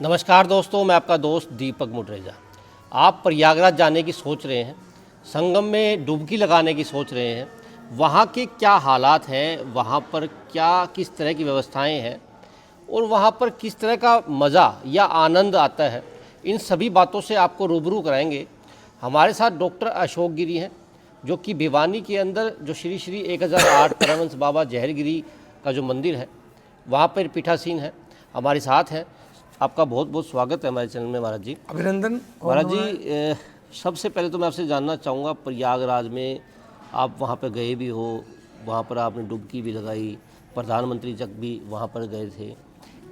नमस्कार दोस्तों, मैं आपका दोस्त दीपक मुटरेजा। आप प्रयागराज जाने की सोच रहे हैं, संगम में डुबकी लगाने की सोच रहे हैं। वहाँ के क्या हालात हैं, वहाँ पर क्या किस तरह की व्यवस्थाएं हैं और वहाँ पर किस तरह का मज़ा या आनंद आता है, इन सभी बातों से आपको रूबरू कराएंगे। हमारे साथ डॉक्टर अशोक गिरी हैं, जो कि भिवानी के अंदर जो श्री श्री 1008 परमहंस बाबा जहरगिरी का जो मंदिर है, वहाँ पर पीठासीन है, हमारे साथ हैं। आपका बहुत बहुत स्वागत है हमारे चैनल में महाराज जी। अभिनंदन। महाराज जी, सबसे पहले तो मैं आपसे जानना चाहूँगा, प्रयागराज में आप वहाँ पर गए भी हो, वहाँ पर आपने डुबकी भी लगाई, प्रधानमंत्री तक भी वहाँ पर गए थे।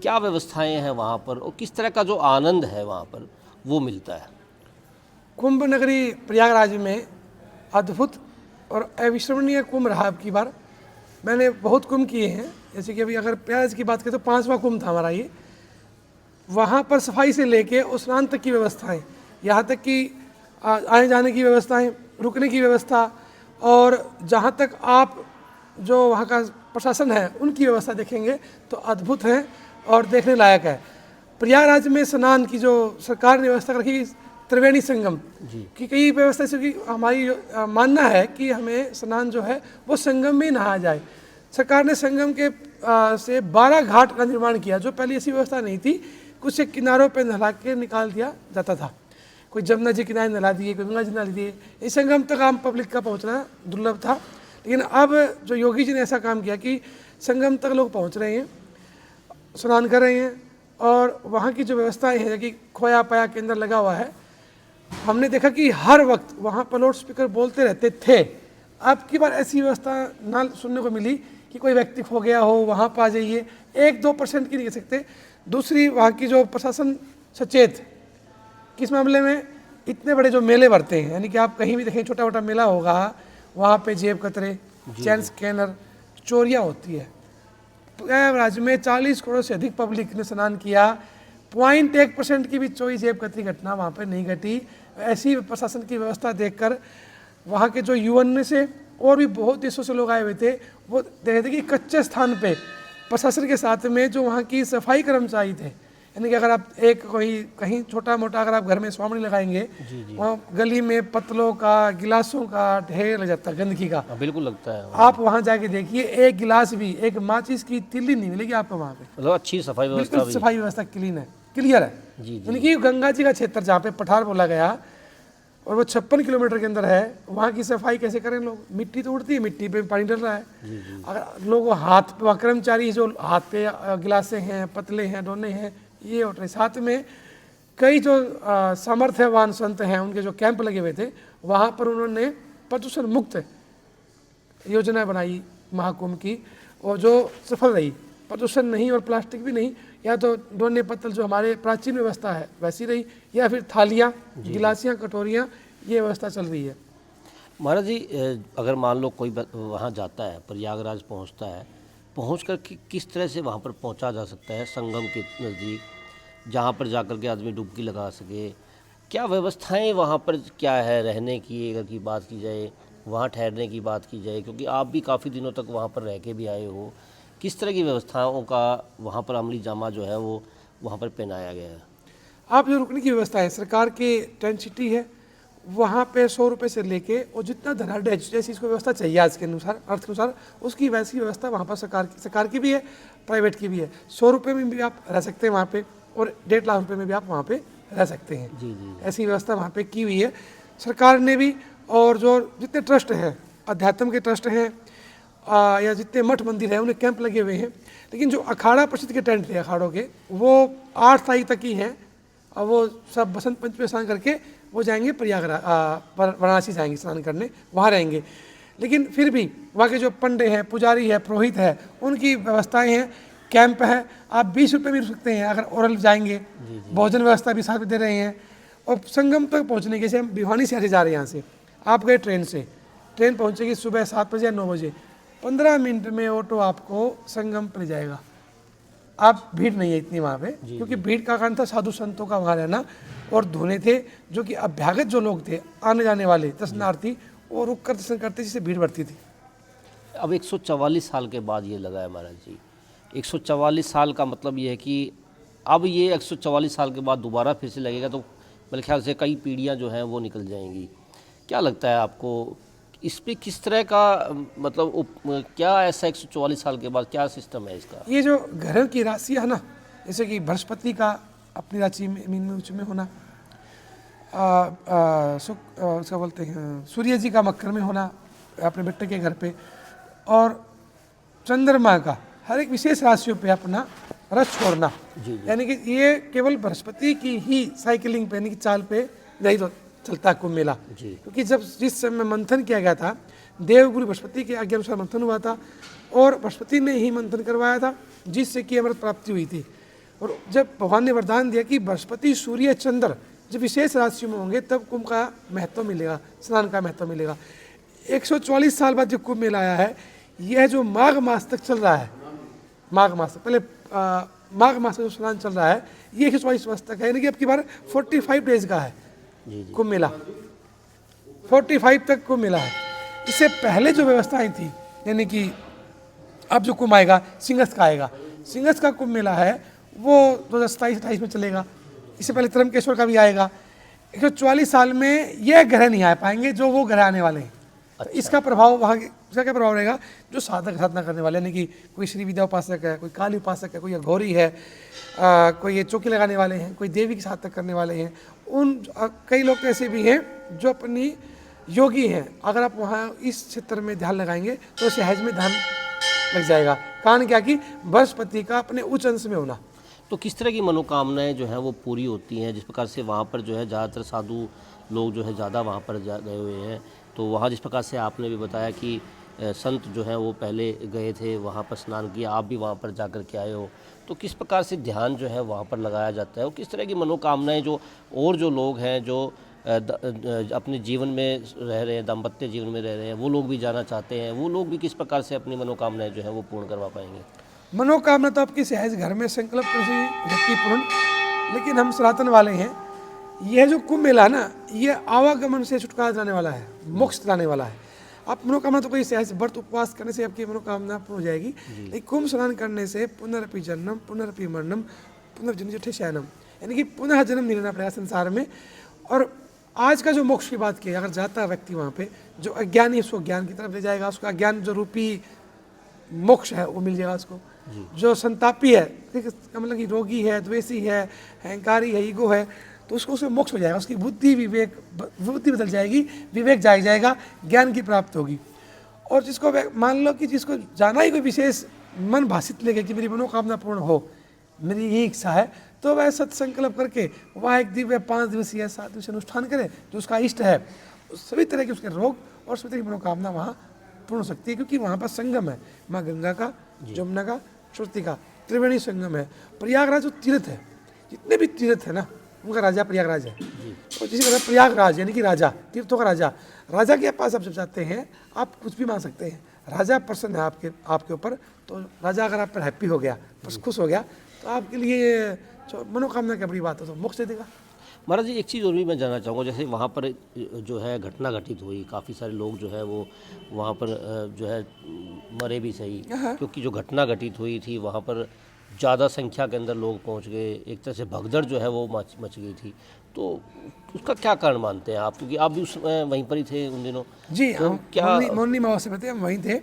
क्या व्यवस्थाएं हैं वहाँ पर और किस तरह का जो आनंद है वहाँ पर वो मिलता है? कुंभ नगरी प्रयागराज में अद्भुत और अविस्मरणीय कुंभ रहा। अब की बार मैंने बहुत कुंभ किए हैं, जैसे कि अभी अगर प्रयागराज की बात करें तो 5वां कुंभ था हमारा ये। वहाँ पर सफाई से लेके स्नान तक की व्यवस्थाएं, यहाँ तक कि आने जाने की व्यवस्थाएं, रुकने की व्यवस्था, और जहाँ तक आप जो वहाँ का प्रशासन है उनकी व्यवस्था देखेंगे तो अद्भुत है और देखने लायक है। प्रयागराज में स्नान की जो सरकार ने व्यवस्था रखी, त्रिवेणी संगम की कई व्यवस्था से कि हमारी मानना है कि हमें स्नान जो है वो संगम में ही नहाया जाए। सरकार ने संगम के से 12 घाट का निर्माण किया, जो पहले ऐसी व्यवस्था नहीं थी। कुछ एक किनारों पर नहला के निकाल दिया जाता था, कोई जमुना जी किनारे नहला दिए, कोई गंगा जी नहला दिए। इस संगम तक आम पब्लिक का पहुंचना दुर्लभ था, लेकिन अब जो योगी जी ने ऐसा काम किया कि संगम तक लोग पहुंच रहे हैं, स्नान कर रहे हैं, और वहाँ की जो व्यवस्थाएं हैं कि खोया पाया केंद्र लगा हुआ है। हमने देखा कि हर वक्त वहाँ पर लाउड स्पीकर बोलते रहते थे। अब की बार ऐसी व्यवस्था ना सुनने को मिली कि कोई व्यक्ति खो गया हो, वहाँ पर आ जाइए। 1-2% की नहीं कह सकते। दूसरी, वहाँ की जो प्रशासन सचेत किस मामले में, इतने बड़े जो मेले भरते हैं, यानी कि आप कहीं भी देखें छोटा मोटा मेला होगा, वहाँ पे जेब कतरे, चैन स्कैनर, चोरियाँ होती है। प्रयागराज में 40 करोड़ से अधिक पब्लिक ने स्नान किया, 0.1% की भी चोरी जेब कतरी घटना वहाँ पर नहीं घटी। ऐसी प्रशासन की व्यवस्था देखकर वहाँ के जो यूएन से और भी बहुत देशों से लोग आए हुए थे, वो देख रहे थे कि कच्चे स्थान पे प्रशासन के साथ में जो वहाँ की सफाई कर्मचारी थे, यानी कि अगर आप एक कोई कहीं छोटा मोटा अगर आप घर में स्वामणी लगाएंगे, वहाँ गली में पत्तलों का, गिलासों का ढेर लग जाता है, गंदगी का। बिल्कुल लगता है। आप वहाँ जाके देखिए, एक गिलास भी, एक माचिस की तिल्ली नहीं मिलेगी आपको वहाँ पे। मतलब अच्छी सफाई व्यवस्था बिल्कुल सफाई व्यवस्था क्लियर है। यानी कि गंगा जी का क्षेत्र जहाँ पे पठार बोला गया और वो 56 किलोमीटर के अंदर है, वहाँ की सफाई कैसे करें लोग? मिट्टी तो उड़ती है, मिट्टी पे पानी डल रहा है। अगर लोग हाथ पे, कर्मचारी जो हाथ पे गिलासे हैं, पतले हैं, डोने हैं, ये उठ रहे। साथ में कई जो सामर्थ्यवान संत हैं, उनके जो कैंप लगे हुए थे, वहाँ पर उन्होंने प्रदूषण मुक्त योजना बनाई महाकुंभ की, और जो सफल रही। प्रदूषण नहीं और प्लास्टिक भी नहीं, या तो डोने पत्तल जो हमारे प्राचीन व्यवस्था है वैसी रही, या फिर थालियाँ, गिलासियाँ, कटोरियाँ, ये व्यवस्था चल रही है। महाराज जी, अगर मान लो कोई वहाँ जाता है, प्रयागराज पहुँचता है, पहुँच कर किस तरह से वहाँ पर पहुँचा जा सकता है संगम के नज़दीक, जहाँ पर जाकर के आदमी डुबकी लगा सके? क्या व्यवस्थाएं वहाँ पर क्या है रहने की, अगर की बात की जाए, वहाँ ठहरने की बात की जाए, क्योंकि आप भी काफ़ी दिनों तक वहाँ पर रह के भी आए हो, किस तरह की व्यवस्थाओं का वहाँ पर अमली जामा जो है वो वहाँ पर पहनाया गया है? आप जो रुकने की व्यवस्था है, सरकार की टेंट सिटी है, वहाँ पे 100 रुपये से लेके और जितना धनाढ़ जैसी इसको व्यवस्था चाहिए आज के अनुसार, अर्थ के अनुसार, उसकी वैसी व्यवस्था वहाँ पर सरकार की भी है, प्राइवेट की भी है। 100 रुपये में भी आप रह सकते हैं वहाँ पे, और 1.5 लाख रुपये में भी आप वहाँ पे रह सकते हैं। ऐसी व्यवस्था वहाँ पे की हुई है सरकार ने भी। और जो जितने ट्रस्ट हैं, अध्यात्म के ट्रस्ट हैं, या जितने मठ मंदिर हैं, उन्हें कैंप लगे हुए हैं। लेकिन जो अखाड़ा परिषद के टेंट थे अखाड़ों के, वो 8 तारीख तक ही हैं, और वो सब बसंत पंचमी स्नान करके वो जाएंगे प्रयागराज, वाराणसी जाएंगे स्नान करने, वहाँ रहेंगे। लेकिन फिर भी वहाँ के जो पंडे हैं, पुजारी है, पुरोहित है, उनकी व्यवस्थाएं हैं, कैंप है। आप 20 रुपये भी रुक सकते हैं अगर ओरल जाएंगे। भोजन व्यवस्था भी साथ में दे रहे हैं। और संगम तक पहुँचने के, जैसे हम भिवानी से जा रहे हैं, यहाँ से आप गए ट्रेन से, ट्रेन पहुँचेगी सुबह 7 बजे या 9 बजे, 15 मिनट में ऑटो आपको संगम पर ले जाएगा। आप भीड़ नहीं है इतनी वहाँ पे, क्योंकि भीड़ का कारण था साधु संतों का वहाँ रहना, और धुने थे जो कि अभ्यागत जो लोग थे, आने जाने वाले दर्शनार्थी, वो रुक कर दर्शन करते, जिससे भीड़ बढ़ती थी। अब 144 साल के बाद ये लगा है महाराज जी। 144 साल का मतलब ये है कि अब ये 144 साल के बाद दोबारा फिर से लगेगा तो मेरे ख्याल से कई पीढ़ियां जो हैं वो निकल जाएंगी। क्या लगता है आपको इस पे किस तरह का मतलब क्या ऐसा 144 साल के बाद क्या सिस्टम है इसका? ये जो ग्रह की राशि है ना, जैसे कि बृहस्पति का अपनी राशि में मीन में उच्च में होना, उसका बोलते हैं सूर्य जी का मकर में होना अपने बेटे के घर पे, और चंद्रमा का हर एक विशेष राशियों पे अपना रथ छोड़ना, यानी कि ये केवल बृहस्पति की ही साइकिलिंग पे यानी कि चाल पे नहीं तो चलता है कुंभ मेला। क्योंकि जब जिस समय मंथन किया गया था, देवगुरु बृहस्पति के आज्ञा अनुसार मंथन हुआ था और बृहस्पति ने ही मंथन करवाया था जिससे कि अमृत प्राप्ति हुई थी। और जब भगवान ने वरदान दिया कि बृहस्पति सूर्य चंद्र जब विशेष राशियों में होंगे तब कुंभ का महत्व मिलेगा, स्नान का महत्व मिलेगा। 144 साल बाद जो कुंभ मेला आया है, यह जो माघ मास तक चल रहा है, माघ मास तक, पहले माघ मास का जो स्नान चल रहा है ये 144 मास तक है, यानी कि अब की बार 45 डेज का है कुंभ मेला, 45 तक कुंभ मेला है। इससे पहले जो व्यवस्थाएं थी, यानी कि अब जो कुंभ आएगा सिंगस्त का आएगा, सिंगस्त का कुंभ मेला है वो 2027-28 में चलेगा। इससे पहले त्रंबकेश्वर का भी आएगा। 144 साल में यह ग्रह नहीं आ पाएंगे जो वो ग्रह आने वाले हैं। तो इसका प्रभाव वहाँ इसका क्या प्रभाव रहेगा, जो साधक साधना करने वाले, यानी कि कोई श्री विद्या उपासक है, कोई काली उपासक है, कोई अघोरी है, कोई ये चौकी लगाने वाले हैं, कोई देवी की साधना करने वाले हैं, उन कई लोग ऐसे भी हैं जो अपनी योगी हैं। अगर आप वहाँ इस क्षेत्र में ध्यान लगाएंगे तो सहज में ध्यान लग जाएगा। कारण क्या कि बृहस्पति का अपने उच्च अंश में होना। तो किस तरह की मनोकामनाएं जो हैं वो पूरी होती हैं, जिस प्रकार से वहाँ पर जो है ज़्यादातर साधु लोग जो है ज़्यादा वहाँ पर गए हुए हैं, तो वहाँ जिस प्रकार से आपने भी बताया कि संत जो हैं वो पहले गए थे वहाँ पर स्नान किया, आप भी वहाँ पर जा कर के आए हो, तो किस प्रकार से ध्यान जो है वहाँ पर लगाया जाता है और किस तरह की मनोकामनाएं जो और जो लोग हैं जो अपने जीवन में रह रहे हैं, दाम्पत्य जीवन में रह रहे हैं, वो लोग भी जाना चाहते हैं, वो लोग भी किस प्रकार से अपनी मनोकामनाएं जो है वो पूर्ण करवा पाएंगे? मनोकामना तो आपकी सहज घर में संकल्प से व्यक्ति पूर्ण, लेकिन हम सनातन वाले हैं, यह जो कुंभ मेला ना ये आवागमन से छुटकारा दिलाने वाला है, मोक्ष दिलाने वाला है। आप मनोकामना तो कोई सहज व्रत उपवास करने से आपकी मनोकामना पूर्ण हो जाएगी, लेकिन कुंभ स्नान करने से पुनरपि जन्म पुनरपि मरणम पुनर्जन्म जठे शयनम, यानी कि पुनः जन्म नहीं लेना पड़ेगा संसार में। और आज का जो मोक्ष की बात की, अगर जाता है व्यक्ति वहाँ पे, जो अज्ञानी उसको ज्ञान की तरफ ले जाएगा, उसका अज्ञान जो रूपी मोक्ष है वो मिल जाएगा उसको। जो संतापी है, मतलब कि रोगी है, द्वेषी है, अहंकारी है, ईगो है, तो उसको उससे मोक्ष हो जाएगा, उसकी बुद्धि बदल जाएगी, विवेक जाग जाएगा, ज्ञान की प्राप्त होगी। और जिसको मान लो कि जिसको जाना ही कोई विशेष मन भाषित लेके कि मेरी मनोकामना पूर्ण हो, मेरी ये इच्छा है, तो वह सत्संकल्प करके वह एक दिव्य 5 दिवसीय 7 दिवसीय अनुष्ठान करे जो उसका इष्ट है, सभी तरह के उसके रोग और सभी तरह की मनोकामना वहाँ पूर्ण हो सकती है। क्योंकि वहाँ पर संगम है, माँ गंगा का, जमुना का, श्रुति का त्रिवेणी संगम है। प्रयागराज जो तीर्थ है, जितने भी तीर्थ है ना, उनका राजा प्रयागराज है। तो जिसे कहते हैं प्रयागराज यानी कि राजा, तीर्थों का राजा। राजा के पास आप जब जाते हैं आप कुछ भी मांग सकते हैं, राजा प्रसन्न है आपके ऊपर। तो राजा अगर आप पर हैप्पी हो गया, बस खुश हो गया, तो आपके लिए मनोकामना क्या बड़ी बात है, तो मोक्ष दे देगा। महाराज जी एक चीज़ और भी मैं जानना चाहूँगा, जैसे वहाँ पर जो है घटना घटित हुई, काफ़ी सारे लोग जो है वो वहाँ पर जो है मरे भी सही, क्योंकि जो घटना घटित हुई थी वहाँ पर ज़्यादा संख्या के अंदर लोग पहुँच गए, एक तरह से भगदड़ जो है वो मच गई थी। तो उसका क्या कारण मानते हैं आप, क्योंकि आप भी उस वहीं पर ही थे उन दिनों? जी तो हम क्या मोनी माओ से बताते हम वहीं थे।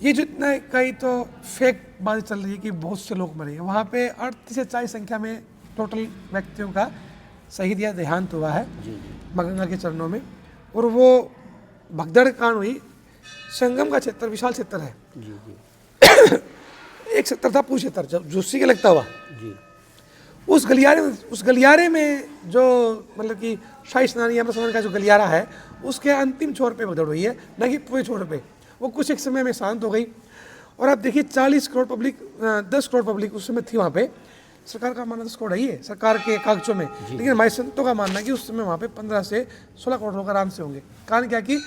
ये जितना कई तो फेक बात चल रही है कि बहुत से लोग मरे हैं, वहाँ पे 38 से 40 संख्या में टोटल व्यक्तियों का शहीद या देहांत हुआ है माँ गंगा के चरणों में। और वो भगदड़ कांड हुई, संगम का क्षेत्र विशाल क्षेत्र है, एक क्षेत्र था पूछ क्षेत्र जब जोशी के लगता हुआ जी, उस गलियारे में जो मतलब कि शाही स्नान या अमृत स्नान का जो गलियारा है उसके अंतिम छोर पे भगदड़ हुई है, न कि पूरे छोर पे। वो कुछ एक समय में शांत हो गई। और आप देखिए 40 करोड़ पब्लिक, 10 करोड़ पब्लिक उस समय थी वहाँ पे। सरकार का मानना 10 करोड़ ही है सरकार के कागजों में, लेकिन हमारे संतों का मानना है कि उस समय वहाँ पे 15 से 16 करोड़ लोग आराम से होंगे। कारण क्या कि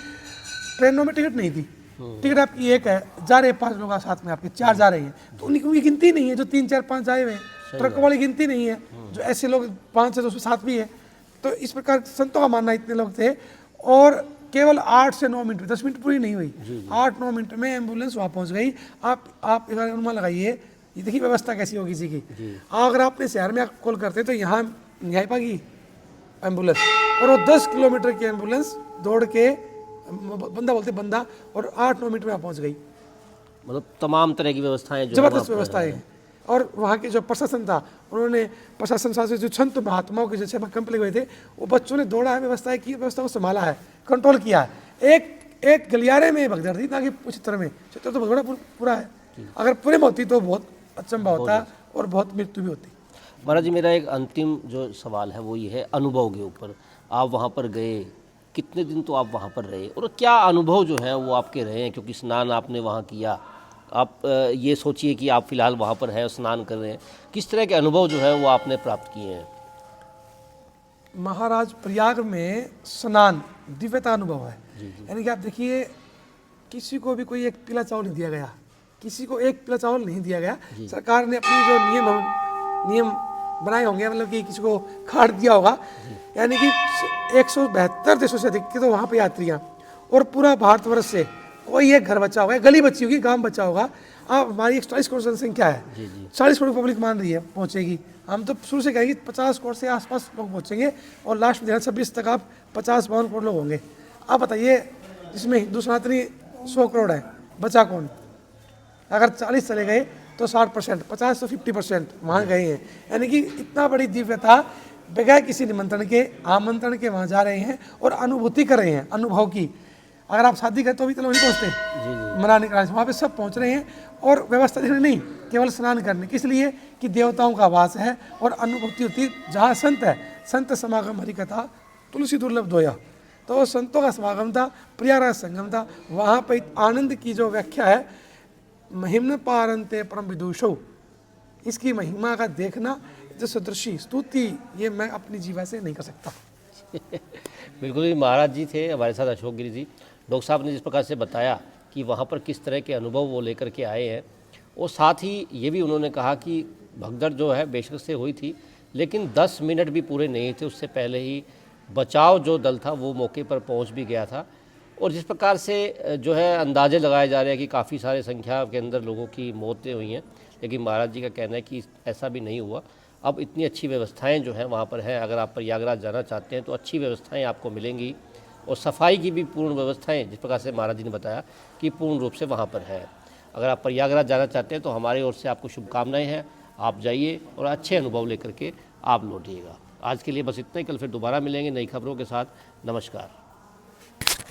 ट्रेनों में टिकट नहीं थी, टिकट आपकी एक है, जा रहे 5 लोग साथ में, आपके 4 जा रहे हैं, तो उनकी गिनती नहीं है। जो 3 4 5 आए हुए हैं, ट्रक वाली गिनती नहीं है, जो ऐसे लोग 5 से 207 भी है। तो इस प्रकार संतों का मानना इतने लोग थे। और केवल 8 से 9 मिनट, 10 मिनट पूरी नहीं हुई, 8-9 मिनट में एम्बुलेंस वहाँ पहुँच गई। आप एक बार अनुमान लगाइए, ये देखिए व्यवस्था कैसी होगी इसी की। अगर आपने शहर में कॉल करते तो यहाँ नहीं आ पाएगी एम्बुलेंस, और वो 10 किलोमीटर की एम्बुलेंस दौड़ के बंदा और 8-9 मिनट में आप पहुँच गई। मतलब तमाम तरह की व्यवस्थाएं जो जबरदस्त व्यवस्थाएं हैं। और वहाँ के जो प्रशासन था, उन्होंने प्रशासन साथ जो संत महात्माओं के जैसे कंप्लेन हुए थे, वो बच्चों ने दौड़ा है, व्यवस्थाएं की, व्यवस्था को संभाला है, कंट्रोल किया है। एक गलियारे में भगदड़ थी ना कि चित्र में, चित्र तो बड़ा पूरा है, अगर पूरे में होती तो बहुत अचंभा होता और बहुत मृत्यु भी होती। महाराज जी, मेरा एक अंतिम जो सवाल है वो ये है अनुभव के ऊपर। आप वहाँ पर गए, कितने दिन तो आप वहाँ पर रहे और क्या अनुभव जो है वो आपके रहे हैं? क्योंकि स्नान आपने वहाँ किया, आप ये सोचिए कि आप फिलहाल वहाँ पर हैं, स्नान कर रहे हैं, किस तरह के अनुभव जो है वो आपने प्राप्त किए हैं? महाराज प्रयाग में स्नान दिव्यता अनुभव है। यानी कि आप देखिए, किसी को भी कोई एक पीला चावल नहीं दिया गया, किसी को एक पीला चावल नहीं दिया गया। सरकार ने अपनी जो नियम बनाए होंगे, मतलब कि किसी को खाट दिया होगा। यानी कि 172 देशों से अधिक के तो वहाँ पे यात्रियाँ, और पूरा भारतवर्ष से कोई एक घर बचा होगा, गली बची होगी, गांव बचा होगा। अब हमारी 41 करोड़ जनसंख्या है, 40 करोड़ पब्लिक मान रही है पहुँचेगी। हम तो शुरू से कहेंगे 50 करोड़ से आसपास लोग पहुँचेंगे, और लास्ट में 2026 तक आप 50-52 करोड़ लोग होंगे। आप बताइए, जिसमें हिंदू सनातनी 100 करोड़ है, बचा कौन? अगर 40 चले गए तो 60%, 50 तो 50% वहाँ गए हैं। यानी कि इतना बड़ी दिव्यता, बगैर किसी निमंत्रण के, आमंत्रण के वहाँ जा रहे हैं और अनुभूति कर रहे हैं अनुभव की। अगर आप शादी करें तो अभी तो नहीं पहुँचते, मनाने का वहाँ पे सब पहुँच रहे हैं, और व्यवस्था देखने नहीं, केवल स्नान करने, किस लिए कि देवताओं का वास है और अनुभूति होती है। जहाँ संत है, संत समागम हरि कथा तुलसी दुर्लभ दोया, तो संतों का समागम था, प्रयागराज संगम था। वहाँ पर आनंद की जो व्याख्या है, महिम्न पारंते परम विदुषो, इसकी महिमा का देखना, जो सदृशी स्तुति, ये मैं अपनी जीवा से नहीं कर सकता। बिल्कुल ही महाराज जी थे हमारे साथ, अशोक गिरी जी। डॉक्टर साहब ने जिस प्रकार से बताया कि वहाँ पर किस तरह के अनुभव वो लेकर के आए हैं, और साथ ही ये भी उन्होंने कहा कि भगदड़ जो है बेशक से हुई थी, लेकिन 10 मिनट भी पूरे नहीं थे, उससे पहले ही बचाव जो दल था वो मौके पर पहुंच भी गया था। और जिस प्रकार से जो है अंदाजे लगाए जा रहे हैं कि काफ़ी सारे संख्या के अंदर लोगों की मौतें हुई हैं, लेकिन महाराज जी का कहना है कि ऐसा भी नहीं हुआ। अब इतनी अच्छी व्यवस्थाएं जो हैं वहाँ पर हैं, अगर आप प्रयागराज जाना चाहते हैं तो अच्छी व्यवस्थाएं आपको मिलेंगी, और सफाई की भी पूर्ण व्यवस्थाएं जिस प्रकार से महाराज जी ने बताया कि पूर्ण रूप से वहाँ पर है। अगर आप प्रयागराज जाना चाहते हैं तो हमारी ओर से आपको शुभकामनाएं हैं, आप जाइए और अच्छे अनुभव लेकर के आप लौटिएगा। आज के लिए बस इतना ही, कल फिर दोबारा मिलेंगे नई खबरों के साथ। नमस्कार।